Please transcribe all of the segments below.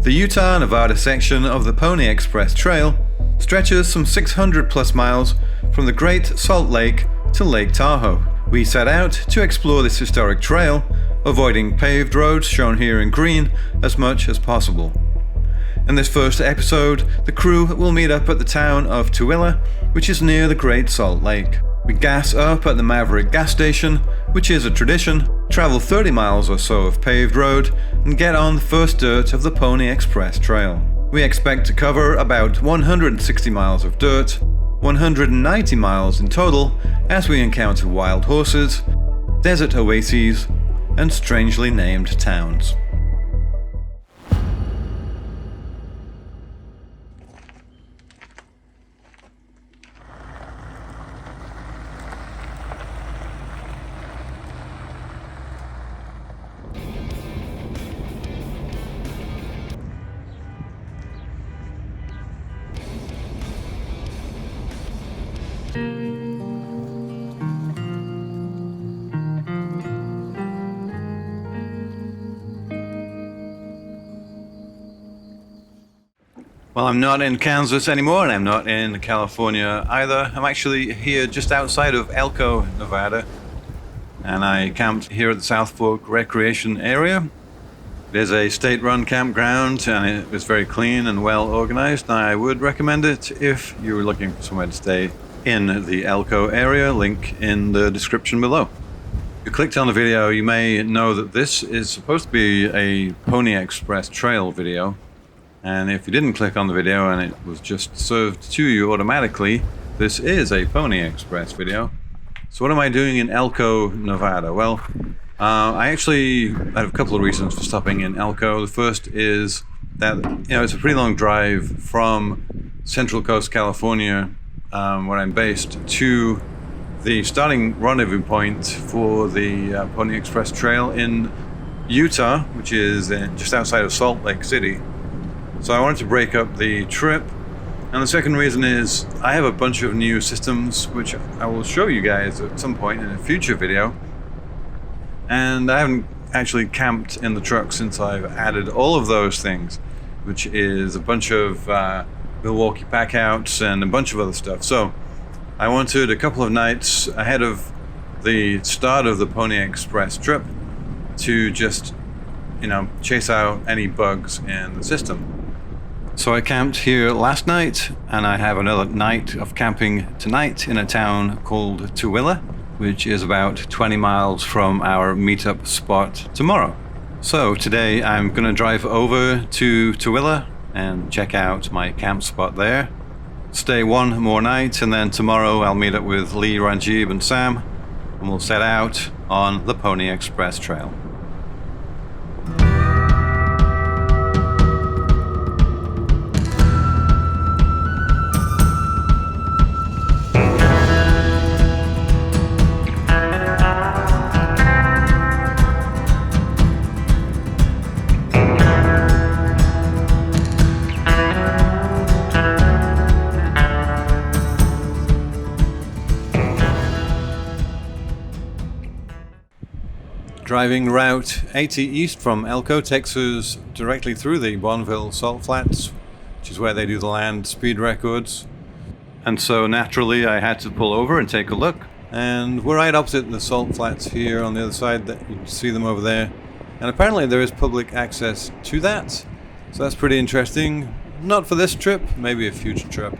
The Utah-Nevada section of the Pony Express Trail stretches some 600 plus miles from the Great Salt Lake to Lake Tahoe. We set out to explore this historic trail, avoiding paved roads shown here in green as much as possible. In this first episode, the crew will meet up at the town of Tooele, which is near the Great Salt Lake. We gas up at the Maverick gas station, which is a tradition, travel 30 miles or so of paved road, and get on the first dirt of the Pony Express Trail. We expect to cover about 160 miles of dirt, 190 miles in total, as we encounter wild horses, desert oases, and strangely named towns. Well, I'm not in Kansas anymore, and I'm not in California either. I'm actually here just outside of Elko, Nevada, and I camped here at the South Fork Recreation Area. It is a state-run campground, and it was very clean and well organized. And I would recommend it if you were looking for somewhere to stay in the Elko area. Link in the description below. If you clicked on the video, you may know that this is supposed to be a Pony Express Trail video. And if you didn't click on the video and it was just served to you automatically, this is a Pony Express video. So what am I doing in Elko, Nevada? Well, I actually have a couple of reasons for stopping in Elko. The first is that, it's a pretty long drive from Central Coast, California, where I'm based, to the starting rendezvous point for the Pony Express Trail in Utah, which is just outside of Salt Lake City. So I wanted to break up the trip. And the second reason is I have a bunch of new systems which I will show you guys at some point in a future video. And I haven't actually camped in the truck since I've added all of those things, which is a bunch of Milwaukee packouts and a bunch of other stuff. So I wanted a couple of nights ahead of the start of the Pony Express trip to just, chase out any bugs in the system. So I camped here last night, and I have another night of camping tonight in a town called Tooele, which is about 20 miles from our meetup spot tomorrow. So today I'm going to drive over to Tooele and check out my camp spot there. Stay one more night, and then tomorrow I'll meet up with Lee, Ranjib, and Sam, and we'll set out on the Pony Express Trail. Driving Route 80 east from Elko takes us directly through the Bonneville Salt Flats, which is where they do the land speed records. And so naturally I had to pull over and take a look. And we're right opposite the salt flats here on the other side. That you can see them over there. And apparently there is public access to that. So that's pretty interesting. Not for this trip, maybe a future trip.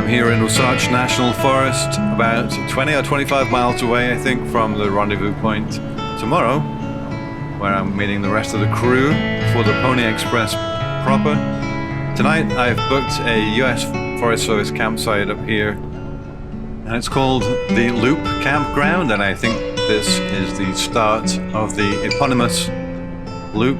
Here in Wasatch National Forest, about 20 or 25 miles away, I think, from the rendezvous point tomorrow, where I'm meeting the rest of the crew for the Pony Express proper. Tonight I've booked a US Forest Service campsite up here, and it's called the Loop Campground, and I think this is the start of the eponymous loop.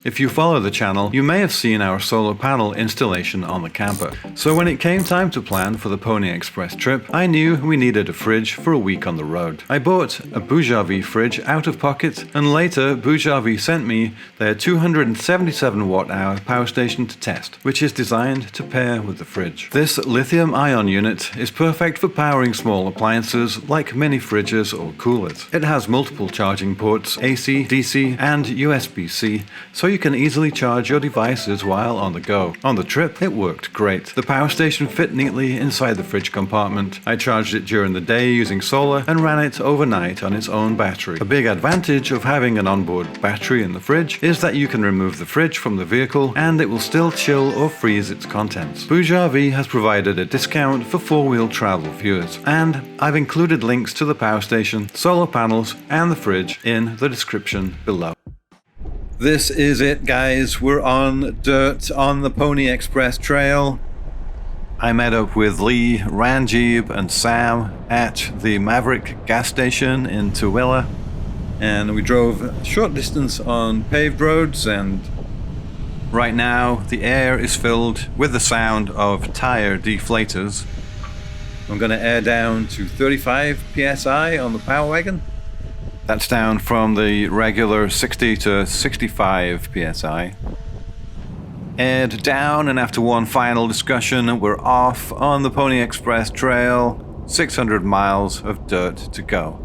If you follow the channel, you may have seen our solar panel installation on the camper. So when it came time to plan for the Pony Express trip, I knew we needed a fridge for a week on the road. I bought a Bougavi fridge out of pocket, and later Bougavi sent me their 277 watt-hour power station to test, which is designed to pair with the fridge. This lithium-ion unit is perfect for powering small appliances like mini fridges or coolers. It has multiple charging ports, AC, DC, and USB-C, so you can easily charge your devices while on the go. On the trip, it worked great. The power station fit neatly inside the fridge compartment. I charged it during the day using solar and ran it overnight on its own battery. A big advantage of having an onboard battery in the fridge is that you can remove the fridge from the vehicle and it will still chill or freeze its contents. Bougavi has provided a discount for four-wheel-travel viewers, and I've included links to the power station, solar panels, and the fridge in the description below. This is it, guys. We're on dirt on the Pony Express Trail. I met up with Lee, Ranjib, and Sam at the Maverick gas station in Tooele, and we drove a short distance on paved roads, and right now the air is filled with the sound of tire deflators. I'm going to air down to 35 psi on the power wagon. That's down from the regular 60 to 65 psi. Aired down, and after one final discussion, we're off on the Pony Express Trail. 600 miles of dirt to go.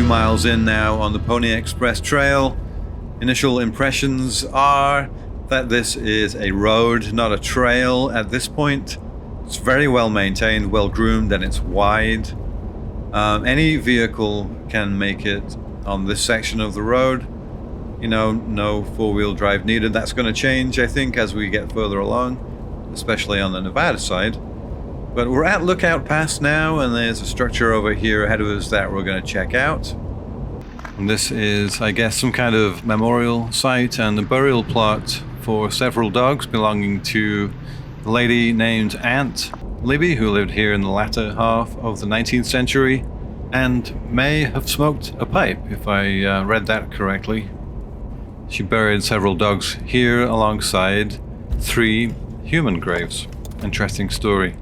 Miles in now on the Pony Express Trail. Initial impressions are that this is a road, not a trail at this point. It's very well maintained, well groomed, and it's wide. Any vehicle can make it on this section of the road. You know, no four-wheel drive needed. That's going to change, I think, as we get further along, especially on the Nevada side. But we're at Lookout Pass now, and there's a structure over here ahead of us that we're going to check out. And this is, I guess, some kind of memorial site and a burial plot for several dogs belonging to a lady named Aunt Libby, who lived here in the latter half of the 19th century and may have smoked a pipe, if I read that correctly. She buried several dogs here alongside 3 human graves. Interesting story.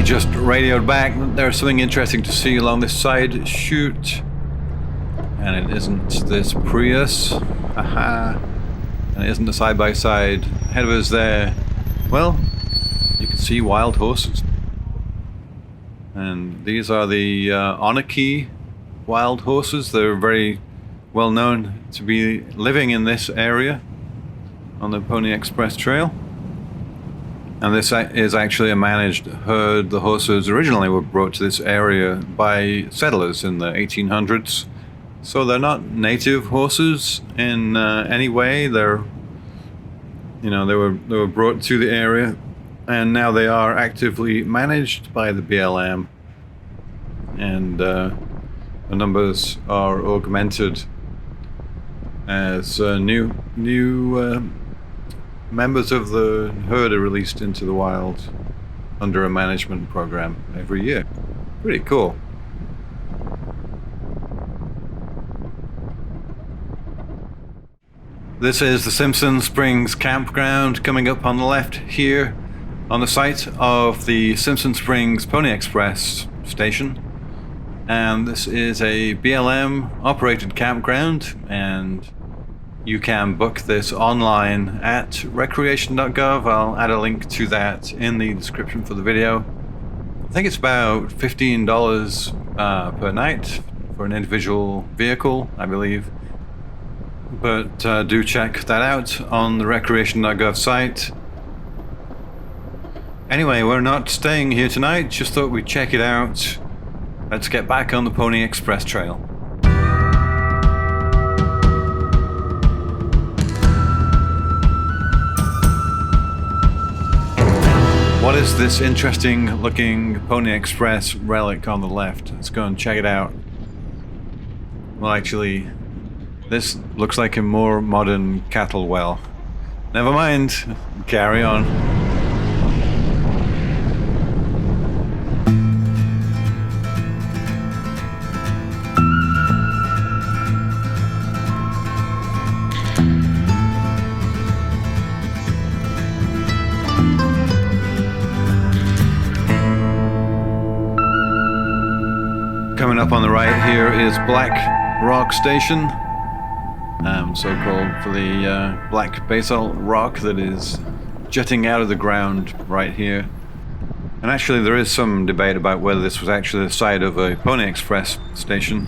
Just radioed back. There's something interesting to see along this side chute, and it isn't this Prius. Aha! And it isn't the side-by-side ahead of us there. Well, you can see wild horses, and these are the Onaqui wild horses. They're very well known to be living in this area on the Pony Express Trail. And this is actually a managed herd. The horses originally were brought to this area by settlers in the 1800s. So they're not native horses in any way. They're, you know, they were brought to the area, and now they are actively managed by the BLM. And the numbers are augmented as new members of the herd are released into the wild. under a management program every year. Pretty cool. This is the Simpson Springs campground coming up on the left here on the site of the Simpson Springs Pony Express station. And this is a BLM-operated campground, and you can book this online at recreation.gov. I'll add a link to that in the description for the video. I think it's about $15 per night for an individual vehicle, I believe. But do check that out on the recreation.gov site. Anyway, we're not staying here tonight, just thought we'd check it out. Let's get back on the Pony Express trail. What is this interesting looking Pony Express relic on the left? Let's go and check it out. Well, actually, this looks like a more modern cattle well. Never mind, carry on. Coming up on the right here is Black Rock Station. So-called for the black basalt rock that is jutting out of the ground right here. And actually there is some debate about whether this was actually the site of a Pony Express station,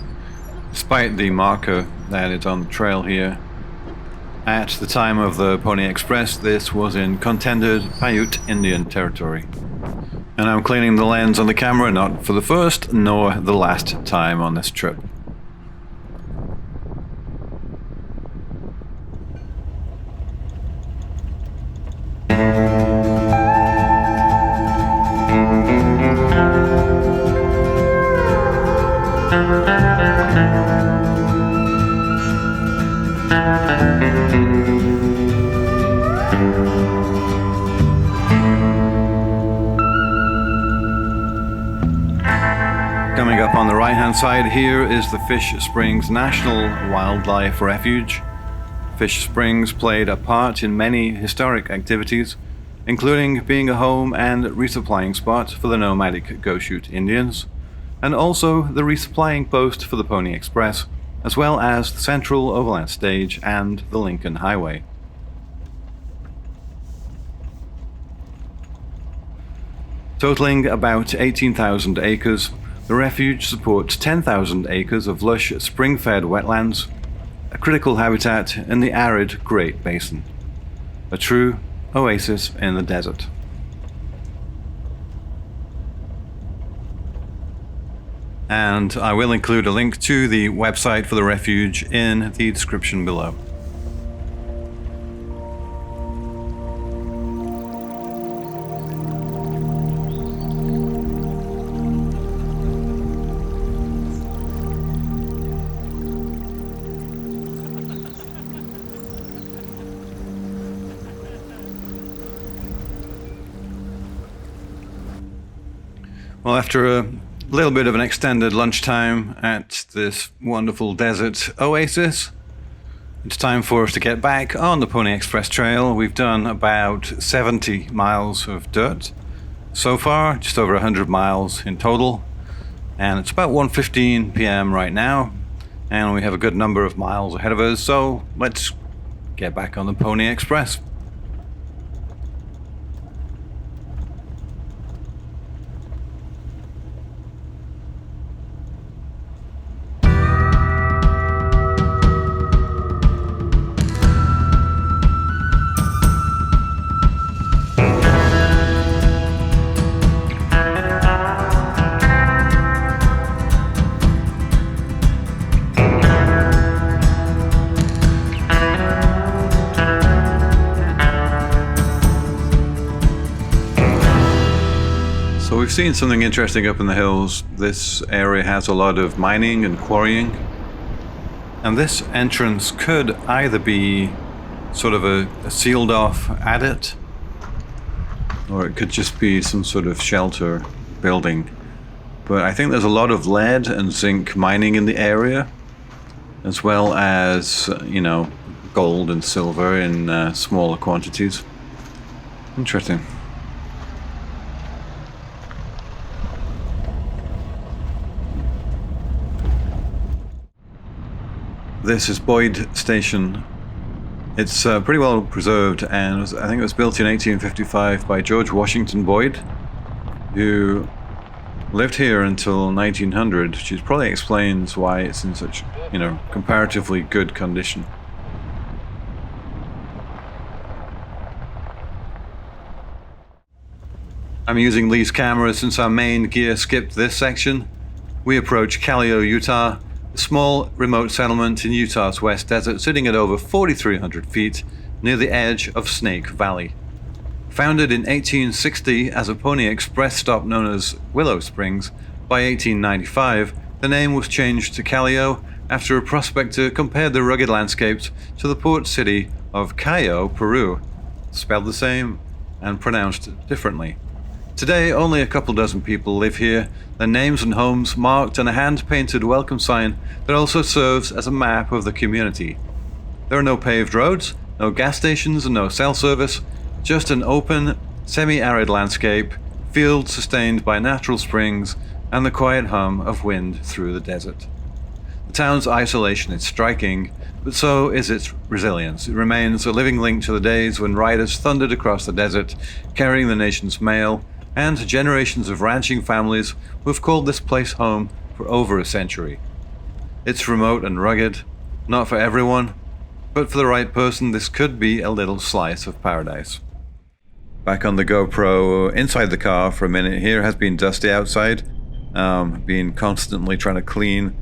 despite the marker that is on the trail here. At the time of the Pony Express, this was in contended Paiute Indian territory. And I'm cleaning the lens on the camera, not for the first nor the last time on this trip. Coming up on the right-hand side here is the Fish Springs National Wildlife Refuge. Fish Springs played a part in many historic activities, including being a home and resupplying spot for the nomadic Go-Shoot Indians, and also the resupplying post for the Pony Express, as well as the Central Overland Stage and the Lincoln Highway. Totaling about 18,000 acres, the refuge supports 10,000 acres of lush spring-fed wetlands, a critical habitat in the arid Great Basin, a true oasis in the desert. And I will include a link to the website for the refuge in the description below. Well, after a little bit of an extended lunchtime at this wonderful desert oasis, it's time for us to get back on the Pony Express Trail. We've done about 70 miles of dirt so far, just over 100 miles in total, and it's about 1:15 p.m. right now, and we have a good number of miles ahead of us, so let's get back on the Pony Express. So we've seen something interesting up in the hills. This area has a lot of mining and quarrying, and this entrance could either be sort of a sealed off adit, or it could just be some sort of shelter building. But I think there's a lot of lead and zinc mining in the area, as well as, gold and silver in smaller quantities. Interesting. This is Boyd Station. It's pretty well preserved, and I think it was built in 1855 by George Washington Boyd, who lived here until 1900, which probably explains why it's in such, comparatively good condition. I'm using Lee's camera since our main gear skipped this section. We approach Callao, Utah, a small remote settlement in Utah's West Desert sitting at over 4,300 feet near the edge of Snake Valley. Founded in 1860 as a pony express stop known as Willow Springs, by 1895 the name was changed to Callao after a prospector compared the rugged landscapes to the port city of Callao, Peru, spelled the same and pronounced differently. Today, only a couple dozen people live here, their names and homes marked on a hand-painted welcome sign that also serves as a map of the community. There are no paved roads, no gas stations, and no cell service, just an open, semi-arid landscape, fields sustained by natural springs, and the quiet hum of wind through the desert. The town's isolation is striking, but so is its resilience. It remains a living link to the days when riders thundered across the desert, carrying the nation's mail, and generations of ranching families who have called this place home for over a century. It's remote and rugged, not for everyone, but for the right person this could be a little slice of paradise. Back on the GoPro, inside the car for a minute here, has been dusty outside, been constantly trying to clean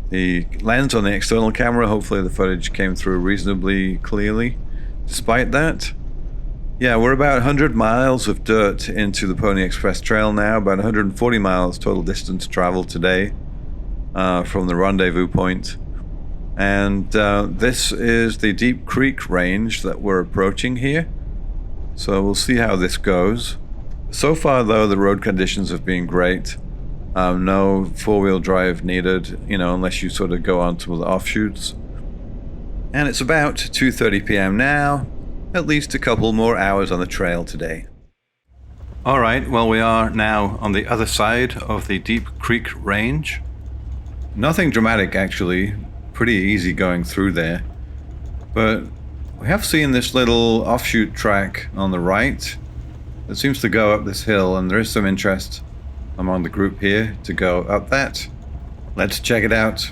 the lens on the external camera. Hopefully the footage came through reasonably clearly. Despite that, yeah, we're about 100 miles of dirt into the Pony Express Trail now, about 140 miles total distance traveled today from the rendezvous point. And this is the Deep Creek Range that we're approaching here. So we'll see how this goes. So far, though, the road conditions have been great. No four-wheel drive needed, unless you sort of go on to the offshoots. And it's about 2:30 p.m. now. At least a couple more hours on the trail today. Alright, well, we are now on the other side of the Deep Creek Range. Nothing dramatic, actually. Pretty easy going through there. But we have seen this little offshoot track on the right that seems to go up this hill, and there is some interest among the group here to go up that. Let's check it out.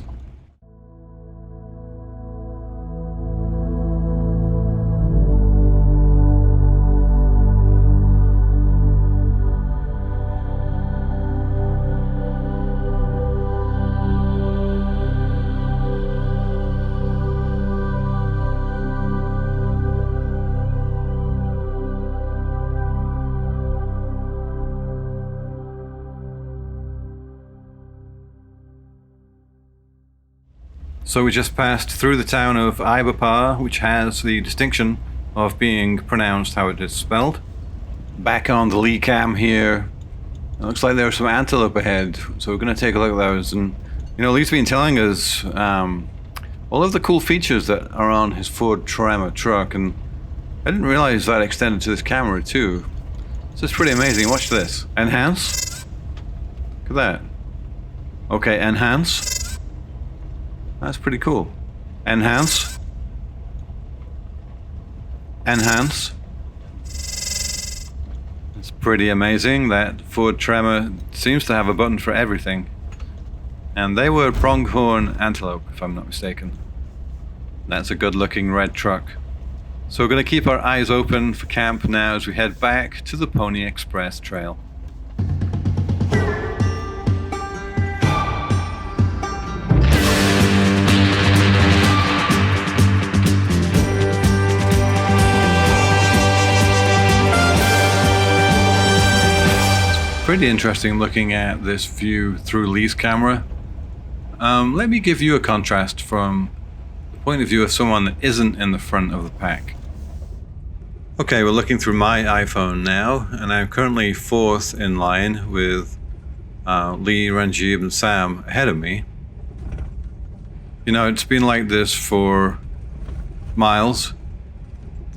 So we just passed through the town of Ibapah, which has the distinction of being pronounced how it is spelled. Back on the Lee cam here, it looks like there are some antelope ahead, so we're going to take a look at those. And Lee's been telling us all of the cool features that are on his Ford Tremor truck, and I didn't realize that extended to this camera too. So it's pretty amazing. Watch this. Enhance. Look at that. Okay, enhance. That's pretty cool. Enhance. Enhance. It's pretty amazing. That Ford Tremor seems to have a button for everything. And they were pronghorn antelope, if I'm not mistaken. That's a good looking red truck. So we're going to keep our eyes open for camp now as we head back to the Pony Express Trail. Pretty interesting looking at this view through Lee's camera. Let me give you a contrast from the point of view of someone that isn't in the front of the pack. Okay, we're looking through my iPhone now, and I'm currently 4th in line with Lee, Ranjib, and Sam ahead of me. You know, it's been like this for miles.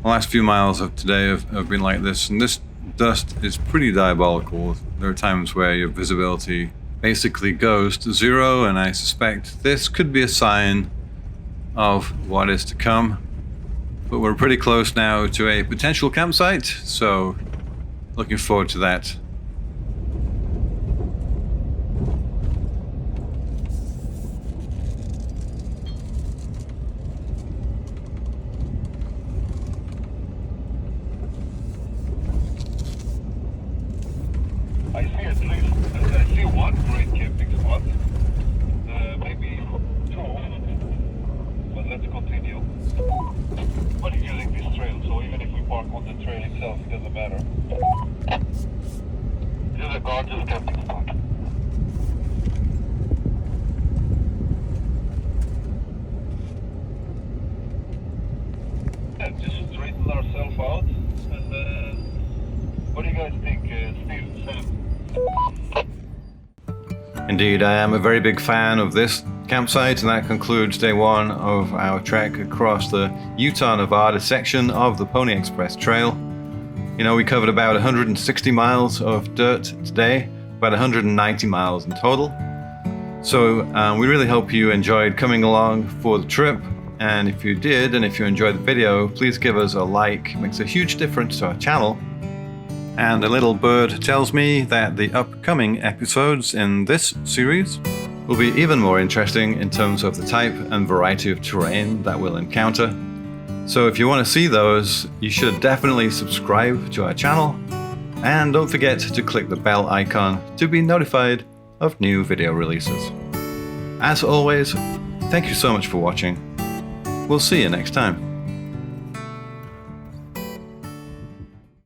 The last few miles of today have been like this, and this dust is pretty diabolical. There are times where your visibility basically goes to zero, and I suspect this could be a sign of what is to come. But we're pretty close now to a potential campsite, so looking forward to that. I see one great camping spot, maybe two, but let's continue. But it's using this trail, so even if we park on the trail itself, it doesn't matter. This is a gorgeous camping spot. Yeah, just straighten ourselves out, and what do you guys think, Steve, Sam? Indeed, I am a very big fan of this campsite, and that concludes day one of our trek across the Utah-Nevada section of the Pony Express Trail. You know, we covered about 160 miles of dirt today, about 190 miles in total. So we really hope you enjoyed coming along for the trip, and if you did, and if you enjoyed the video, please give us a like. It makes a huge difference to our channel. And a little bird tells me that the upcoming episodes in this series will be even more interesting in terms of the type and variety of terrain that we'll encounter. So if you want to see those, you should definitely subscribe to our channel, and don't forget to click the bell icon to be notified of new video releases. As always, thank you so much for watching. We'll see you next time.